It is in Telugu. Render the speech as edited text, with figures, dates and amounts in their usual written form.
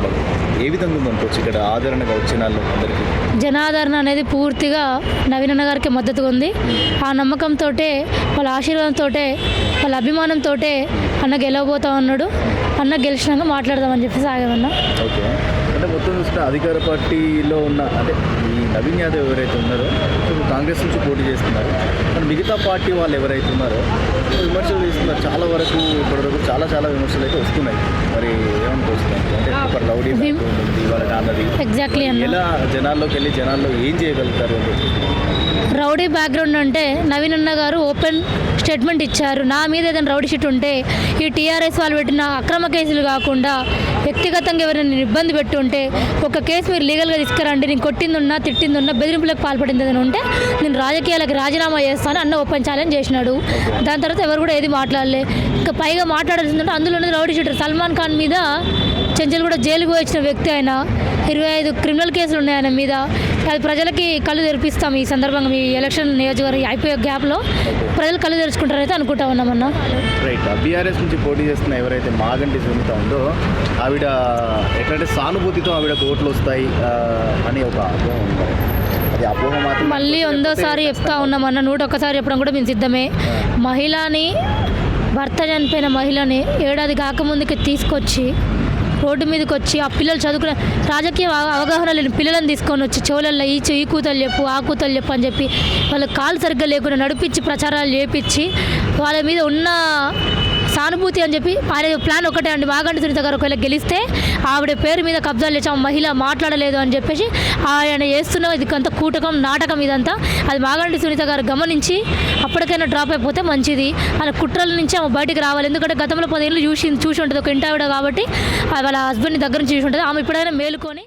ఉన్నాయి. ఏ విధంగా ఉందనుకోవచ్చు ఇక్కడ ఆదరణగా వచ్చిన వాళ్ళు అందరికీ? జనాదరణ అనేది పూర్తిగా నవీన్ అన్న గారికి మద్దతుగా ఉంది. ఆ నమ్మకంతో, వాళ్ళ ఆశీర్వాదంతో, వాళ్ళ అభిమానంతో అన్న గెలవబోతా ఉన్నాడు. అన్న గెలిచినాక మాట్లాడదామని చెప్పేసి ఆగామన్నా. ఓకే, అంటే మొత్తం చూస్తే అధికార పార్టీలో ఉన్న అంటే ఈ నవీన్ యాదవ్ ఎవరైతే ఉన్నారో ఇప్పుడు కాంగ్రెస్ నుంచి పోటీ చేస్తున్నారు, కానీ మిగతా పార్టీ వాళ్ళు ఎవరైతే ఉన్నారో విమర్శలు చేస్తున్నారు. చాలా వరకు ఇప్పటివరకు చాలా విమర్శలు అయితే వస్తున్నాయి. మరి ఏమనుకోవచ్చు అంటే ఒక రౌడీ ఉంది వాళ్ళ అన్నది ఎగ్జాక్ట్లీ అన్న. ఎలా జనాల్లోకి వెళ్ళి జనాల్లో ఏం చేయగలుగుతారు అంటే? రౌడీ బ్యాక్గ్రౌండ్ అంటే నవీన్ అన్న గారు ఓపెన్ స్టేట్మెంట్ ఇచ్చారు. నా మీద ఏదైనా రౌడీ షీట్ ఉంటే ఈ టీఆర్ఎస్ వాళ్ళు పెట్టిన అక్రమ కేసులు కాకుండా వ్యక్తిగతంగా ఎవరైనా నేను ఇబ్బంది పెట్టుంటే ఒక కేసు మీరు లీగల్గా తీసుకురండి, నేను కొట్టిందున్నా తిట్టిందున్నా బెదిరింపులకు పాల్పడింది ఏదైనా ఉంటే నేను రాజకీయాలకు రాజీనామా చేస్తాను అన్న ఓపెన్ ఛాలెంజ్ చేసినాడు. దాని తర్వాత ఎవరు కూడా ఏది మాట్లాడలే. ఇంకా పైగా మాట్లాడాల్సిందంటే అందులో ఉన్నది రౌడీ షీటర్ సల్మాన్ ఖాన్ మీద చెంచల్ కూడా జైలుకు వచ్చిన వ్యక్తి. ఆయన 25 క్రిమినల్ కేసులు ఉన్నాయి ఆయన మీద. అది ప్రజలకి కళ్ళు తెరిపిస్తాం ఈ సందర్భంగా. మీ ఎలక్షన్ నియోజకవర్గం అయిపోయే గ్యాప్లో ప్రజలు కళ్ళు తెరుచుకుంటారైతే అనుకుంటా ఉన్నామన్నా. రైట్, బీఆర్ఎస్ నుంచి పోటీ చేస్తున్న ఎవరైతే మాగంటి సునీత ఉందో ఆవిడ ఎట్లంటే సానుభూతితో ఆవిడకు ఓట్లు వస్తాయి అని ఒక అపోహ ఉంది. అది అపోహ మాత్రం మళ్ళీ 100సారి చెప్తా ఉన్నామన్నా, 101సారి చెప్పడం కూడా మేము సిద్ధమే. మహిళని, భర్త చనిపోయిన మహిళని ఏడాది కాకముందుకి తీసుకొచ్చి రోడ్డు మీదకి వచ్చి ఆ పిల్లలు చదువుకునే రాజకీయ అవగాహన లేని పిల్లలను తీసుకొని వచ్చి చెవులల్లో ఈ కూతలు చెప్పు ఆ కూతలు చెప్పు అని చెప్పి వాళ్ళ కాలు సరిగ్గా లేకుండా నడిపించి ప్రచారాలు చేపించి వాళ్ళ మీద ఉన్న సానుభూతి అని చెప్పి ఆయన ప్లాన్ ఒకటే అండి. మాగంటి సునీత గారు ఒకవేళ గెలిస్తే ఆవిడ పేరు మీద కబ్జాలు చేసి మహిళ మాట్లాడలేదు అని చెప్పేసి ఆయన చేస్తున్న ఇది కొంత కూటకం నాటకం ఇదంతా. అది మాగంటి సునీత గారు గమనించి అప్పటికైనా డ్రాప్ అయిపోతే మంచిది. ఆయన కుట్రల నుంచి ఆమె బయటికి రావాలి. ఎందుకంటే గతంలో 10 ఏళ్ళు చూసి ఉంటుంది ఒక ఇంటావిడ కాబట్టి వాళ్ళ హస్బెండ్ని దగ్గర నుంచి చూసి ఉంటుంది. ఆమె ఇప్పుడైనా మేలుకొని